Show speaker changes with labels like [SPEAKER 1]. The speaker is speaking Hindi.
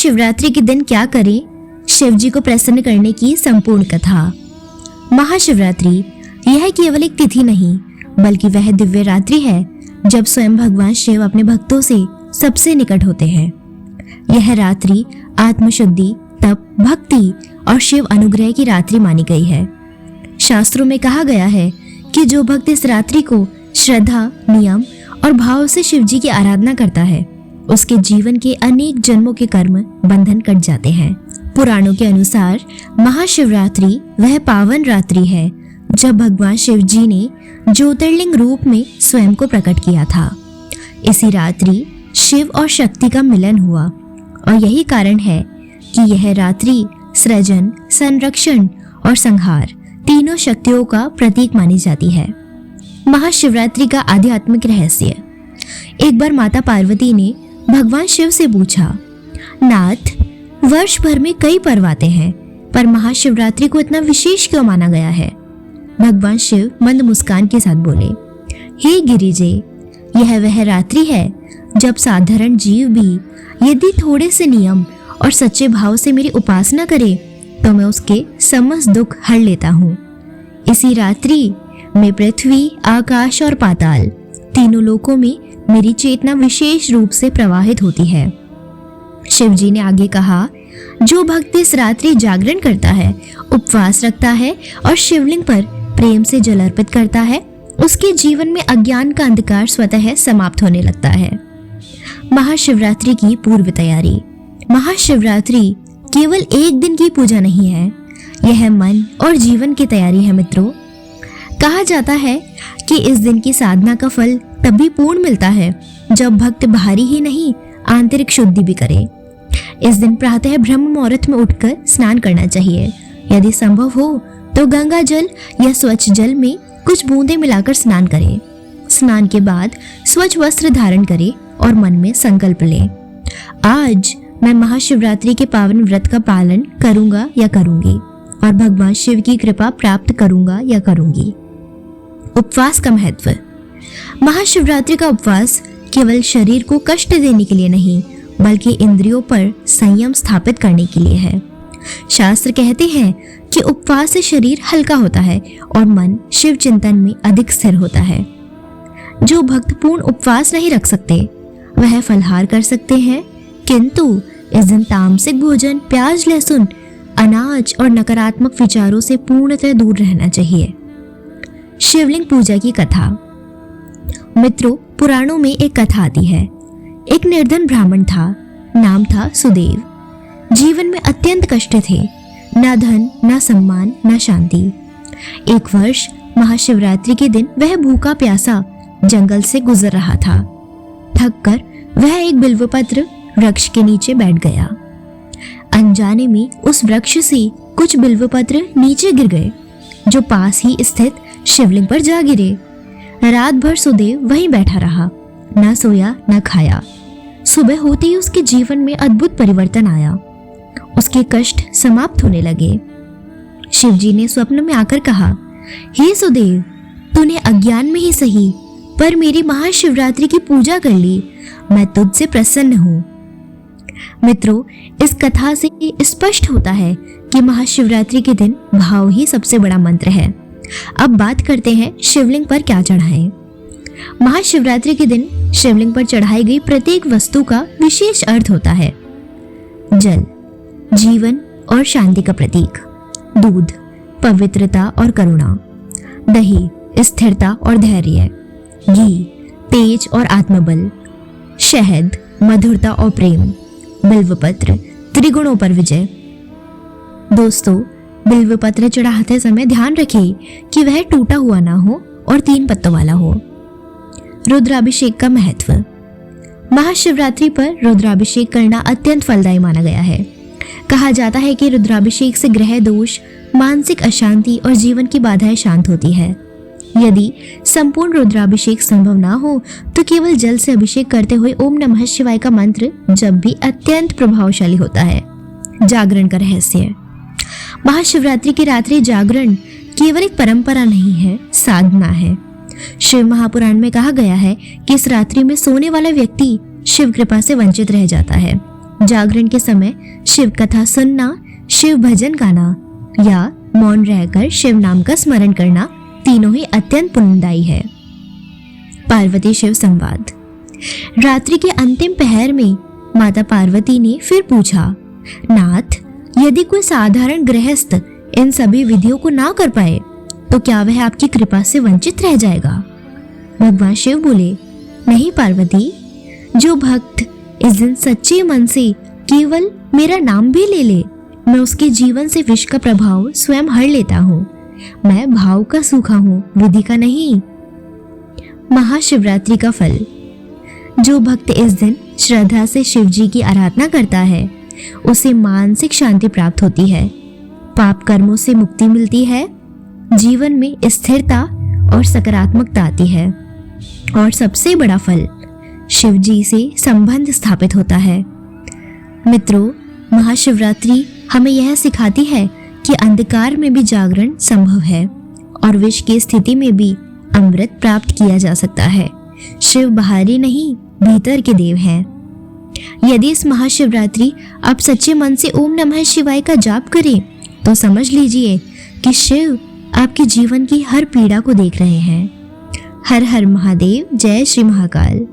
[SPEAKER 1] महाशिवरात्रि के दिन क्या करें, शिव जी को प्रसन्न करने की संपूर्ण कथा। महाशिवरात्रि यह केवल एक तिथि नहीं बल्कि वह दिव्य रात्रि है जब स्वयं भगवान शिव अपने भक्तों से सबसे निकट होते हैं। यह रात्रि आत्मशुद्धि, तप, भक्ति और शिव अनुग्रह की रात्रि मानी गई है। शास्त्रों में कहा गया है कि जो भक्त इस रात्रि को श्रद्धा, नियम और भाव से शिव जी की आराधना करता है उसके जीवन के अनेक जन्मों के कर्म बंधन कट जाते हैं। पुराणों के अनुसार महाशिवरात्रि वह पावन रात्रि है जब भगवान शिव जी ने ज्योतिर्लिंग रूप में स्वयं को प्रकट किया था। इसी रात्रि शिव और शक्ति का मिलन हुआ और यही कारण है कि यह रात्रि सृजन, संरक्षण और संहार तीनों शक्तियों का प्रतीक मानी जाती है। महाशिवरात्रि का आध्यात्मिक रहस्य। एक बार माता पार्वती ने भगवान शिव से पूछा, नाथ, वर्ष भर में कई पर्व आते हैं पर महाशिवरात्रि को इतना विशेष क्यों माना गया है? भगवान शिव मंद मुस्कान के साथ बोले, हे गिरिजे, यह वह रात्रि है जब साधारण जीव भी यदि थोड़े से नियम और सच्चे भाव से मेरी उपासना करे तो मैं उसके समस्त दुख हर लेता हूँ। इसी रात्रि में पृथ्वी, आकाश और पाताल तीनों लोकों में मेरी चेतना विशेष रूप से प्रवाहित होती है। शिव जी ने आगे कहा, जो भक्त इस रात्रि जागरण करता है, उपवास रखता है और शिवलिंग पर प्रेम से जल अर्पित करता है, उसके जीवन में अज्ञान का अंधकार स्वतः समाप्त होने लगता है। महाशिवरात्रि की पूर्व तैयारी। महाशिवरात्रि केवल एक दिन की पूजा नहीं है, यह मन और जीवन की तैयारी है मित्रों। कहा जाता है कि इस दिन की साधना का फल तभी पूर्ण मिलता है जब भक्त बाहरी ही नहीं आंतरिक शुद्धि भी करे। इस दिन प्रातः ब्रह्म मुहूर्त में उठकर स्नान करना चाहिए। यदि संभव हो तो गंगा जल या स्वच्छ जल में कुछ बूंदें मिलाकर स्नान करें। स्नान के बाद स्वच्छ वस्त्र धारण करें और मन में संकल्प लें, आज मैं महाशिवरात्रि के पावन व्रत का पालन करूंगा या करूंगी और भगवान शिव की कृपा प्राप्त करूंगा या करूंगी। उपवास का महत्व। महाशिवरात्रि का उपवास केवल शरीर को कष्ट देने के लिए नहीं बल्कि इंद्रियों पर संयम स्थापित करने के लिए है। शास्त्र कहते हैं कि उपवास से शरीर हल्का होता है और मन शिव चिंतन में अधिक स्थिर होता है। जो भक्त पूर्ण उपवास नहीं रख सकते वह फलाहार कर सकते हैं, किंतु इस दिन तामसिक भोजन, प्याज, लहसुन, अनाज और नकारात्मक विचारों से पूर्णतः दूर रहना चाहिए। शिवलिंग पूजा की कथा। मित्रों, पुराणों में एक कथा आती है। एक निर्धन ब्राह्मण था, नाम था सुदेव। जीवन में अत्यंत कष्ट थे, न धन, न सम्मान, न शांति। एक वर्ष महाशिवरात्रि के दिन वह भूखा प्यासा जंगल से गुजर रहा था। थककर वह एक बिल्वपत्र वृक्ष के नीचे बैठ गया। अनजाने में उस वृक्ष से कुछ बिल्वपत्र नीचे गिर गए जो पास ही स्थित शिवलिंग पर जा गिरे। रात भर सुदेव वहीं बैठा रहा, न सोया न खाया। सुबह होते ही उसके जीवन में अद्भुत परिवर्तन आया। उसके कष्ट समाप्त होने लगे। शिव जी ने स्वप्न में आकर कहा, हे सुदेव, तूने अज्ञान में ही सही पर मेरी महाशिवरात्रि की पूजा कर ली, मैं तुझसे प्रसन्न हूँ। मित्रों, इस कथा से स्पष्ट होता है कि महाशिवरात्रि के दिन भाव ही सबसे बड़ा मंत्र है। अब बात करते हैं शिवलिंग पर क्या चढ़ाएं। महाशिवरात्रि के दिन शिवलिंग पर चढ़ाई गई प्रत्येक वस्तु का विशेष अर्थ होता है। जल जीवन और शांति का प्रतीक, दूध पवित्रता और करुणा, दही स्थिरता और धैर्य, घी तेज और आत्मबल, शहद मधुरता और प्रेम, बिल्वपत्र त्रिगुणों पर विजय। दोस्तों, बिल्वपत्र चढ़ाते समय ध्यान रखिए कि वह टूटा हुआ ना हो और 3 पत्तों वाला हो। रुद्राभिषेक का महत्व। महाशिवरात्रि पर रुद्राभिषेक करना अत्यंत फलदायी माना गया है। कहा जाता है कि रुद्राभिषेक से ग्रह दोष, मानसिक अशांति और जीवन की बाधाएं शांत होती है। यदि संपूर्ण रुद्राभिषेक संभव ना हो तो केवल जल से अभिषेक करते हुए ओम नमः शिवाय का मंत्र जब भी अत्यंत प्रभावशाली होता है। जागरण का रहस्य। महाशिवरात्रि की रात्रि जागरण केवल एक परंपरा नहीं है, साधना है। शिव महापुराण में कहा गया है कि इस रात्रि में सोने वाला व्यक्ति शिव कृपा से वंचित रह जाता है। जागरण के समय शिव कथा सुनना, शिव भजन गाना या मौन रहकर शिव नाम का स्मरण करना तीनों ही अत्यंत पुण्यदायी है। पार्वती शिव संवाद। रात्रि के अंतिम पहर में माता पार्वती ने फिर पूछा, नाथ, यदि कोई साधारण गृहस्थ इन सभी विधियों को ना कर पाए तो क्या वह आपकी कृपा से वंचित रह जाएगा? भगवान शिव बोले, नहीं पार्वती, जो भक्त इस दिन सच्चे मन से केवल मेरा नाम भी ले ले, मैं उसके जीवन से विष का प्रभाव स्वयं हर लेता हूँ। मैं भाव का सूखा हूँ, विधि का नहीं। महाशिवरात्रि का फल। जो भक्त इस दिन श्रद्धा से शिव जी की आराधना करता है उसे मानसिक शांति प्राप्त होती है, पाप कर्मों से मुक्ति मिलती है, जीवन में स्थिरता और सकारात्मकता आती है और सबसे बड़ा फल, शिव जी से संबंध स्थापित होता है। मित्रों, महाशिवरात्रि हमें यह सिखाती है कि अंधकार में भी जागरण संभव है और विष की स्थिति में भी अमृत प्राप्त किया जा सकता है। शिव बाहरी नहीं, भीतर के देव हैं। यदि इस महाशिवरात्रि आप सच्चे मन से ओम नमः शिवाय का जाप करें तो समझ लीजिए कि शिव आपके जीवन की हर पीड़ा को देख रहे हैं। हर हर महादेव। जय श्री महाकाल।